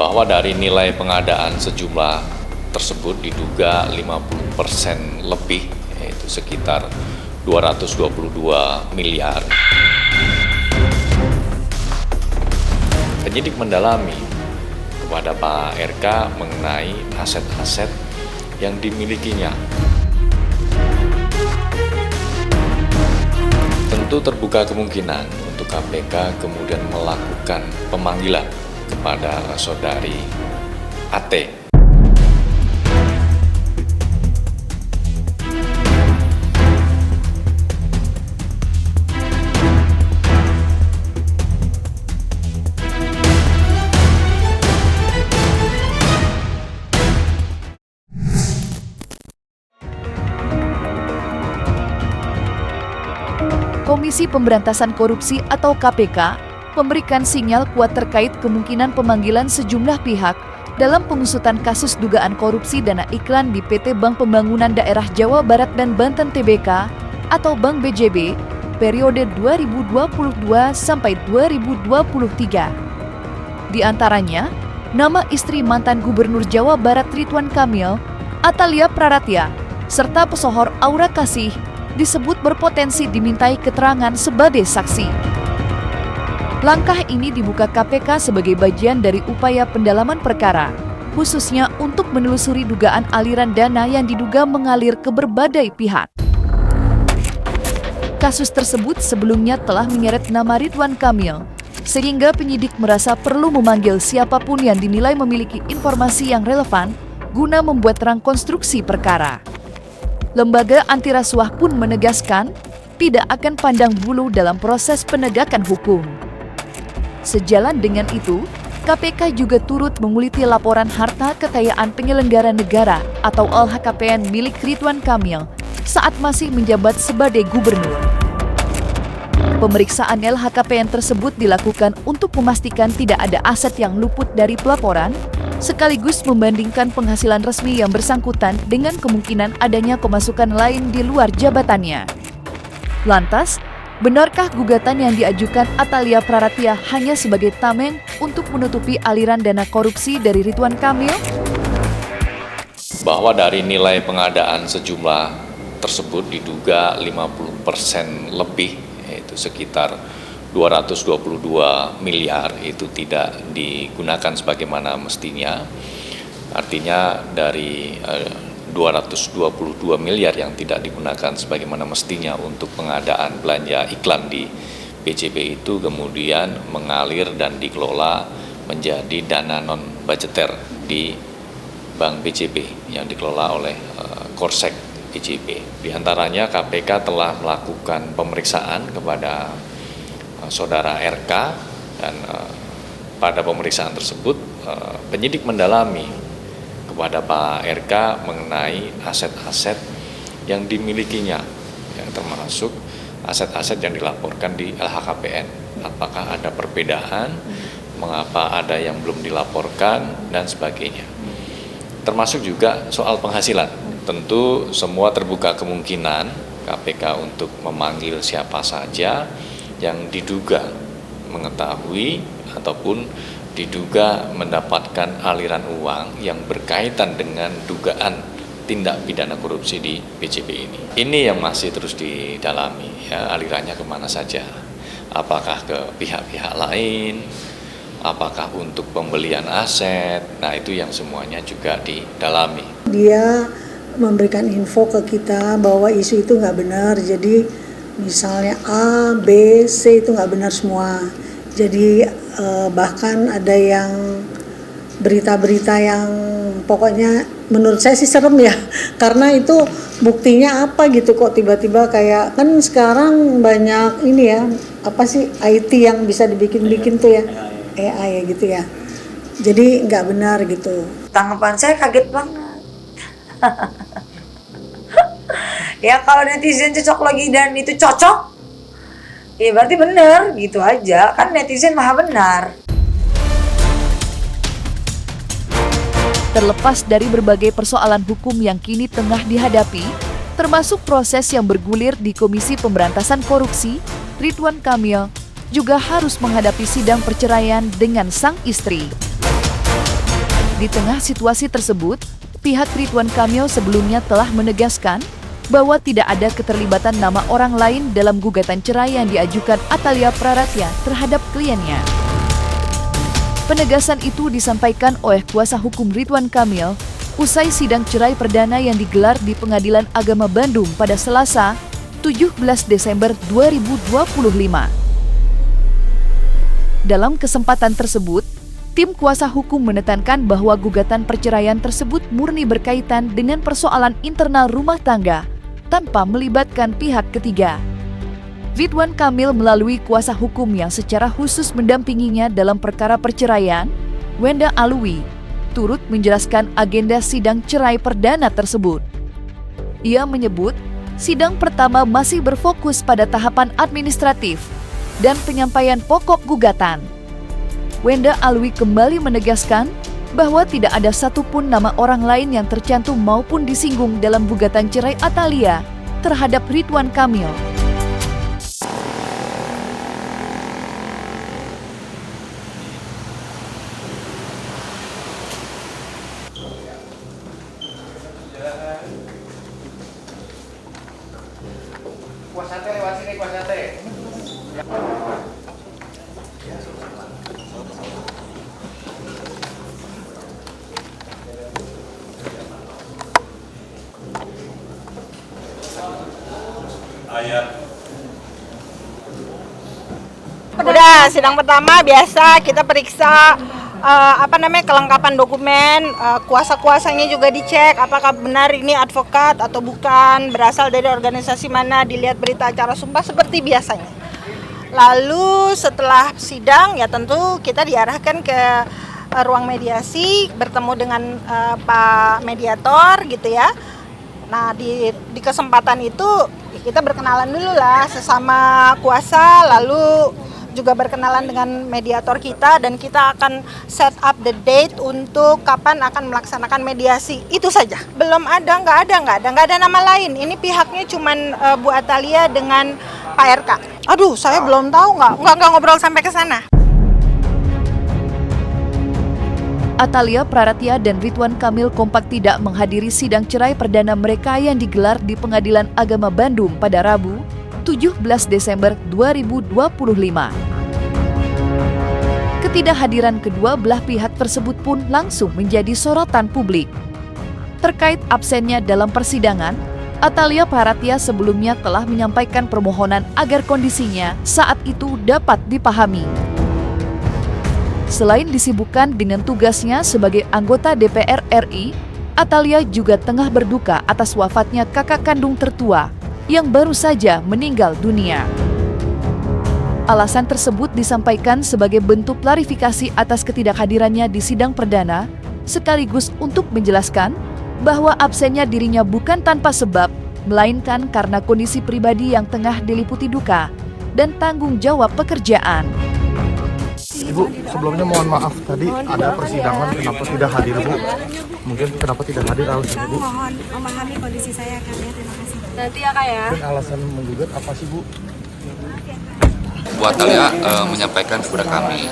bahwa dari nilai pengadaan sejumlah tersebut diduga 50% lebih, yaitu sekitar 222 miliar. Penyidik mendalami kepada Pak RK mengenai aset-aset yang dimilikinya. Tentu terbuka kemungkinan untuk KPK kemudian melakukan pemanggilan kepada saudari AT. Komisi Pemberantasan Korupsi atau KPK memberikan sinyal kuat terkait kemungkinan pemanggilan sejumlah pihak dalam pengusutan kasus dugaan korupsi dana iklan di PT Bank Pembangunan Daerah Jawa Barat dan Banten Tbk atau Bank BJB periode 2022 sampai 2023. Di antaranya, nama istri mantan Gubernur Jawa Barat Ridwan Kamil, Atalia Praratya, serta pesohor Aura Kasih disebut berpotensi dimintai keterangan sebagai saksi. Langkah ini dibuka KPK sebagai bagian dari upaya pendalaman perkara, khususnya untuk menelusuri dugaan aliran dana yang diduga mengalir ke berbagai pihak. Kasus tersebut sebelumnya telah menyeret nama Ridwan Kamil, sehingga penyidik merasa perlu memanggil siapapun yang dinilai memiliki informasi yang relevan guna membuat terang konstruksi perkara. Lembaga anti rasuah pun menegaskan tidak akan pandang bulu dalam proses penegakan hukum. Sejalan dengan itu, KPK juga turut menguliti laporan harta kekayaan penyelenggara negara atau LHKPN milik Ridwan Kamil saat masih menjabat sebagai gubernur. Pemeriksaan LHKPN tersebut dilakukan untuk memastikan tidak ada aset yang luput dari pelaporan, sekaligus membandingkan penghasilan resmi yang bersangkutan dengan kemungkinan adanya pemasukan lain di luar jabatannya. Lantas, benarkah gugatan yang diajukan Atalia Praratya hanya sebagai tameng untuk menutupi aliran dana korupsi dari Ridwan Kamil? Bahwa dari nilai pengadaan sejumlah tersebut diduga 50% lebih, yaitu sekitar 222 miliar itu tidak digunakan sebagaimana mestinya. Artinya dari 222 miliar yang tidak digunakan sebagaimana mestinya untuk pengadaan belanja iklan di BJB itu kemudian mengalir dan dikelola menjadi dana non-budgeter di Bank BJB yang dikelola oleh Korsek BJB. Di antaranya KPK telah melakukan pemeriksaan kepada saudara RK dan pada pemeriksaan tersebut penyidik mendalami kepada Pak RK mengenai aset-aset yang dimilikinya, yang termasuk aset-aset yang dilaporkan di LHKPN. Apakah ada perbedaan, mengapa ada yang belum dilaporkan, dan sebagainya. Termasuk juga soal penghasilan. Tentu semua terbuka kemungkinan KPK untuk memanggil siapa saja yang diduga mengetahui ataupun diduga mendapatkan aliran uang yang berkaitan dengan dugaan tindak pidana korupsi di BJB ini. Ini yang masih terus didalami, ya, alirannya kemana saja. Apakah ke pihak-pihak lain, apakah untuk pembelian aset, nah itu yang semuanya juga didalami. Dia memberikan info ke kita bahwa isu itu nggak benar, jadi misalnya A, B, C itu nggak benar semua. Jadi bahkan ada yang berita-berita yang pokoknya menurut saya sih serem ya. Karena itu buktinya apa gitu kok tiba-tiba kayak, kan sekarang banyak ini ya, apa sih IT yang bisa dibikin-bikin tuh ya, AI ya gitu ya. Jadi nggak benar gitu. Tanggapan saya kaget banget. Ya kalau netizen cocok lagi dan itu cocok, ya berarti benar gitu aja. Kan netizen maha benar. Terlepas dari berbagai persoalan hukum yang kini tengah dihadapi, termasuk proses yang bergulir di Komisi Pemberantasan Korupsi, Ridwan Kamil juga harus menghadapi sidang perceraian dengan sang istri. Di tengah situasi tersebut, pihak Ridwan Kamil sebelumnya telah menegaskan bahwa tidak ada keterlibatan nama orang lain dalam gugatan cerai yang diajukan Atalia Praratya terhadap kliennya. Penegasan itu disampaikan oleh kuasa hukum Ridwan Kamil usai sidang cerai perdana yang digelar di Pengadilan Agama Bandung pada Selasa, 17 Desember 2025. Dalam kesempatan tersebut, tim kuasa hukum menekankan bahwa gugatan perceraian tersebut murni berkaitan dengan persoalan internal rumah tangga tanpa melibatkan pihak ketiga. Ridwan Kamil melalui kuasa hukum yang secara khusus mendampinginya dalam perkara perceraian, Wenda Alwi, turut menjelaskan agenda sidang cerai perdana tersebut. Ia menyebut, sidang pertama masih berfokus pada tahapan administratif dan penyampaian pokok gugatan. Wenda Alwi kembali menegaskan bahwa tidak ada satupun nama orang lain yang tercantum maupun disinggung dalam gugatan cerai Atalia terhadap Ridwan Kamil. Kuasa lewat sini, kuasa Udah sidang pertama biasa kita periksa kelengkapan dokumen, kuasa-kuasanya juga dicek apakah benar ini advokat atau bukan, berasal dari organisasi mana, dilihat berita acara sumpah seperti biasanya. Lalu setelah sidang ya tentu kita diarahkan ke ruang mediasi, bertemu dengan Pak Mediator gitu ya. Nah di kesempatan itu kita berkenalan dulu lah sesama kuasa, lalu juga berkenalan dengan mediator kita, dan kita akan set up the date untuk kapan akan melaksanakan mediasi. Itu saja. Belum ada, nggak ada nama lain. Ini pihaknya cuman Bu Atalia dengan Pak RK. Aduh, saya belum tahu, nggak ngobrol sampai ke sana. Atalia Praratya dan Ridwan Kamil kompak tidak menghadiri sidang cerai perdana mereka yang digelar di Pengadilan Agama Bandung pada Rabu, 17 Desember 2025. Ketidakhadiran kedua belah pihak tersebut pun langsung menjadi sorotan publik. Terkait absennya dalam persidangan, Atalia Praratya sebelumnya telah menyampaikan permohonan agar kondisinya saat itu dapat dipahami. Selain disibukkan dengan tugasnya sebagai anggota DPR RI, Atalia juga tengah berduka atas wafatnya kakak kandung tertua yang baru saja meninggal dunia. Alasan tersebut disampaikan sebagai bentuk klarifikasi atas ketidakhadirannya di sidang perdana, sekaligus untuk menjelaskan bahwa absennya dirinya bukan tanpa sebab, melainkan karena kondisi pribadi yang tengah diliputi duka dan tanggung jawab pekerjaan. Ibu, sebelumnya mohon maaf tadi ada persidangan kenapa tidak hadir, Bu? Mungkin kenapa tidak hadir alasan Ibu? Mohon memahami kondisi saya Kak ya, terima kasih. Nanti ya Kak ya. Dan alasan menggugat apa sih, Bu? Bu Atalia menyampaikan kepada kami,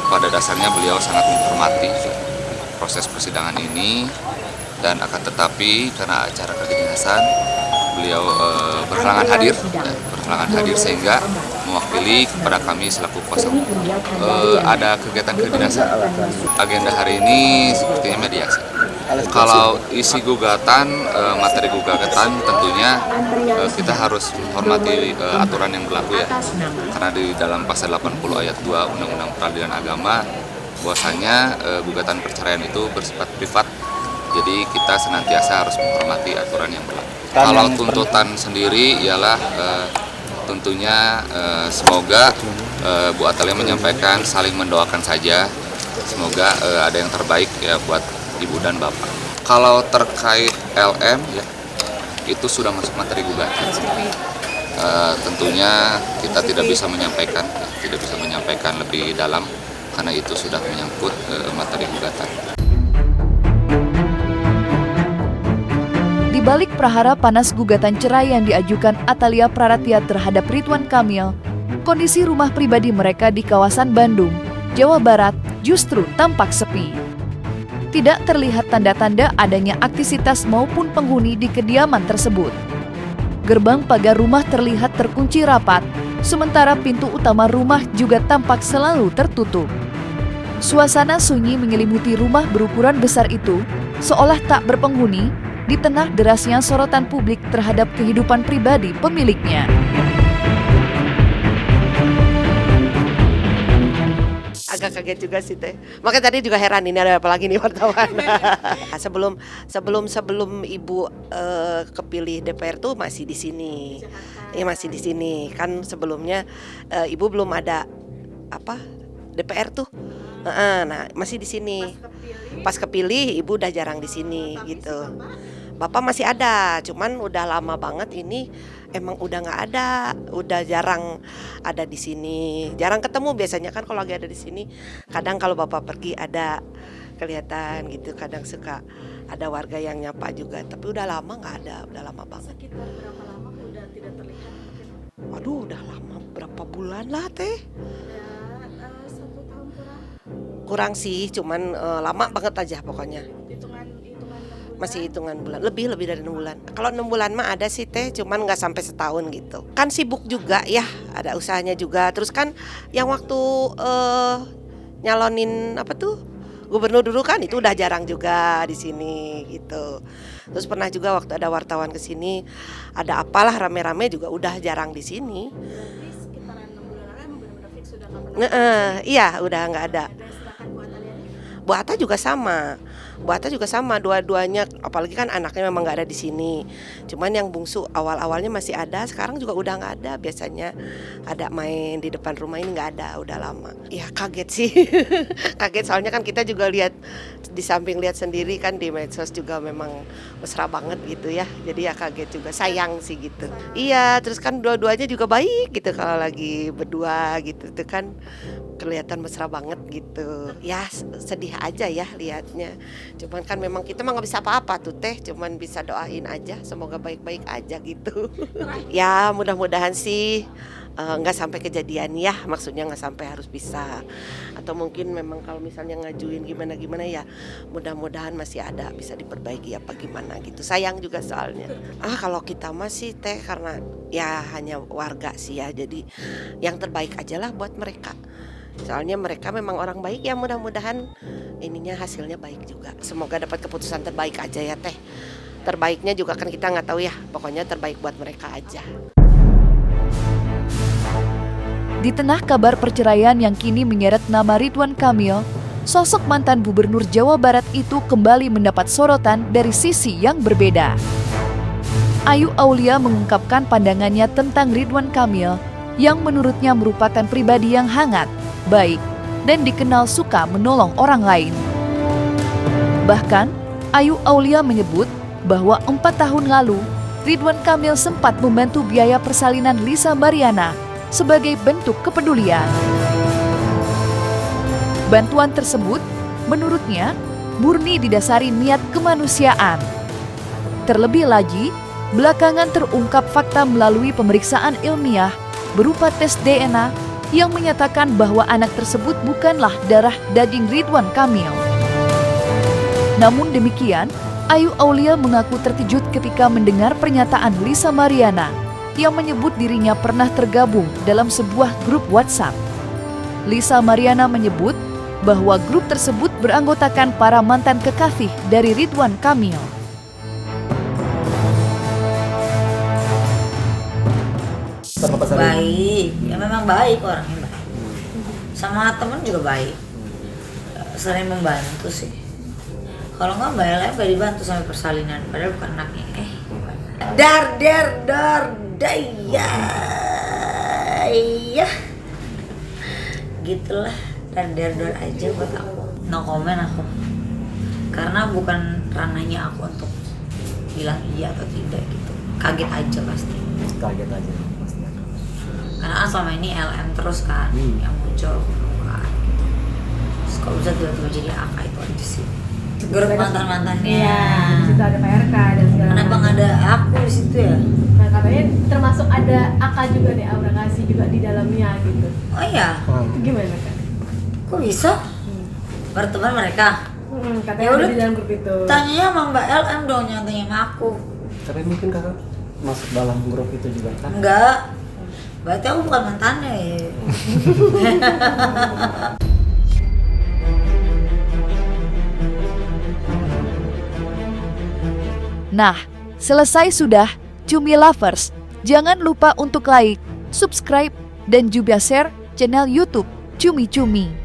pada dasarnya beliau sangat menghormati proses persidangan ini, dan akan tetapi karena acara kedinasan beliau berhalangan hadir sehingga mewakili kepada kami selaku kuasa hukum. Ada kegiatan kedinasan. Agenda hari ini sepertinya mediasi. Kalau isi gugatan, materi gugatan tentunya kita harus menghormati aturan yang berlaku ya. Karena di dalam pasal 80 ayat 2 Undang-Undang Peradilan Agama bahwasanya gugatan perceraian itu bersifat privat. Jadi kita senantiasa harus menghormati aturan yang berlaku. Kalau tuntutan sendiri ialah tentunya semoga Bu Atalia menyampaikan saling mendoakan saja. Semoga ada yang terbaik ya buat Ibu dan Bapak. Kalau terkait LM ya itu sudah masuk materi gugatan. Tentunya kita tidak bisa menyampaikan lebih dalam karena itu sudah menyangkut materi gugatan. Di balik prahara panas gugatan cerai yang diajukan Atalia Praratya terhadap Ridwan Kamil, kondisi rumah pribadi mereka di kawasan Bandung, Jawa Barat justru tampak sepi. Tidak terlihat tanda-tanda adanya aktivitas maupun penghuni di kediaman tersebut. Gerbang pagar rumah terlihat terkunci rapat, sementara pintu utama rumah juga tampak selalu tertutup. Suasana sunyi menyelimuti rumah berukuran besar itu, seolah tak berpenghuni, di tengah derasnya sorotan publik terhadap kehidupan pribadi pemiliknya. Agak kaget juga sih Teh. Makanya tadi juga heran ini ada apa lagi nih wartawan. sebelum Ibu kepilih DPR tuh masih di sini. Ya masih di sini. Kan sebelumnya Ibu belum ada DPR tuh. Nah, masih di sini. Pas kepilih Ibu udah jarang di sini gitu. Bapak masih ada, cuman udah lama banget ini emang udah nggak ada, udah jarang ada di sini, jarang ketemu. Biasanya kan kalau lagi ada di sini, kadang kalau Bapak pergi ada kelihatan gitu, kadang suka ada warga yang nyapa juga, tapi udah lama nggak ada, udah lama banget. Sekitar berapa lama udah tidak terlihat? Waduh, udah lama, berapa bulan lah Teh? Ya, 1 tahun kurang. Kurang sih, cuman lama banget aja pokoknya. Hitungan Masih hitungan bulan, lebih dari 6 bulan. Kalau 6 bulan mah ada sih Teh, cuman nggak sampai setahun gitu. Kan sibuk juga ya, ada usahanya juga. Terus kan yang waktu nyalonin gubernur dulu kan itu udah jarang juga di sini gitu. Terus pernah juga waktu ada wartawan ke sini, ada apalah rame-rame juga udah jarang di sini. berarti sekitaran 6 bulan lalu emang benar-benar fix sudah nggak pernah. Iya, udah nggak ada. Sedangkan Bu Atta Liani? Bu Atta juga sama. Bu Atta juga sama, dua-duanya, apalagi kan anaknya memang nggak ada di sini. Cuman yang bungsu awal-awalnya masih ada, sekarang juga udah nggak ada. Biasanya ada main di depan rumah, ini nggak ada, udah lama. Ya kaget sih, kaget soalnya kan kita juga lihat di samping lihat sendiri kan di medsos juga memang mesra banget gitu ya. Jadi ya kaget juga, sayang sih gitu. Iya, terus kan dua-duanya juga baik gitu kalau lagi berdua gitu tuh kan kelihatan mesra banget gitu. Ya sedih aja ya lihatnya. Cuman kan memang kita mah nggak bisa apa-apa tuh Teh, cuman bisa doain aja semoga baik-baik aja gitu. Ya mudah-mudahan sih nggak sampai kejadian ya, maksudnya nggak sampai harus pisah. Atau mungkin memang kalau misalnya ngajuin gimana ya, mudah-mudahan masih ada bisa diperbaiki apa gimana gitu. Sayang juga soalnya. Kalau kita masih Teh karena ya hanya warga sih ya, jadi yang terbaik aja lah buat mereka. Soalnya mereka memang orang baik ya, mudah-mudahan ininya hasilnya baik juga. Semoga dapat keputusan terbaik aja ya Teh. Terbaiknya juga kan kita nggak tahu ya, pokoknya terbaik buat mereka aja. Di tengah kabar perceraian yang kini menyeret nama Ridwan Kamil, sosok mantan Gubernur Jawa Barat itu kembali mendapat sorotan dari sisi yang berbeda. Ayu Aulia mengungkapkan pandangannya tentang Ridwan Kamil yang menurutnya merupakan pribadi yang hangat, baik, dan dikenal suka menolong orang lain. Bahkan, Ayu Aulia menyebut bahwa 4 tahun lalu, Ridwan Kamil sempat membantu biaya persalinan Lisa Mariana sebagai bentuk kepedulian. Bantuan tersebut, menurutnya, murni didasari niat kemanusiaan. Terlebih lagi, belakangan terungkap fakta melalui pemeriksaan ilmiah berupa tes DNA yang menyatakan bahwa anak tersebut bukanlah darah daging Ridwan Kamil. Namun demikian, Ayu Aulia mengaku terkejut ketika mendengar pernyataan Lisa Mariana yang menyebut dirinya pernah tergabung dalam sebuah grup WhatsApp. Lisa Mariana menyebut bahwa grup tersebut beranggotakan para mantan kekasih dari Ridwan Kamil. Baik, ya memang baik, orangnya baik. Sama temen juga baik, sering membantu sih. Kalau nggak Mbak Ella nggak dibantu sampai persalinan, padahal bukan anaknya. Iya, gitulah, dar aja buat aku. No comment aku, karena bukan ranahnya aku untuk bilang iya atau tidak gitu. Kaget aja pasti. Kaget aja. Karena kan selama ini LM terus kan yang muncul kan gitu. Terus kalau bisa tiba-tiba jadi AK itu aja sih. Grup mantan-mantannya. Iya, di situ ada PRK dan segala macam. Kenapa nggak ada aku di situ ya? Nah, katanya termasuk ada AK juga nih, Aura Kasih juga di dalamnya gitu. Oh iya. Itu gimana kan? Kok bisa? Berteman mereka? Katanya Ya ada udah, di dalam grup itu. tanyanya sama Mbak LM dong, jangan tanya sama aku. Tapi mungkin kakak masuk dalam grup itu juga kan? Enggak, berarti aku bukan mantannya ya. Nah, selesai sudah Cumi Lovers. Jangan lupa untuk like, subscribe, dan juga share channel YouTube Cumi Cumi.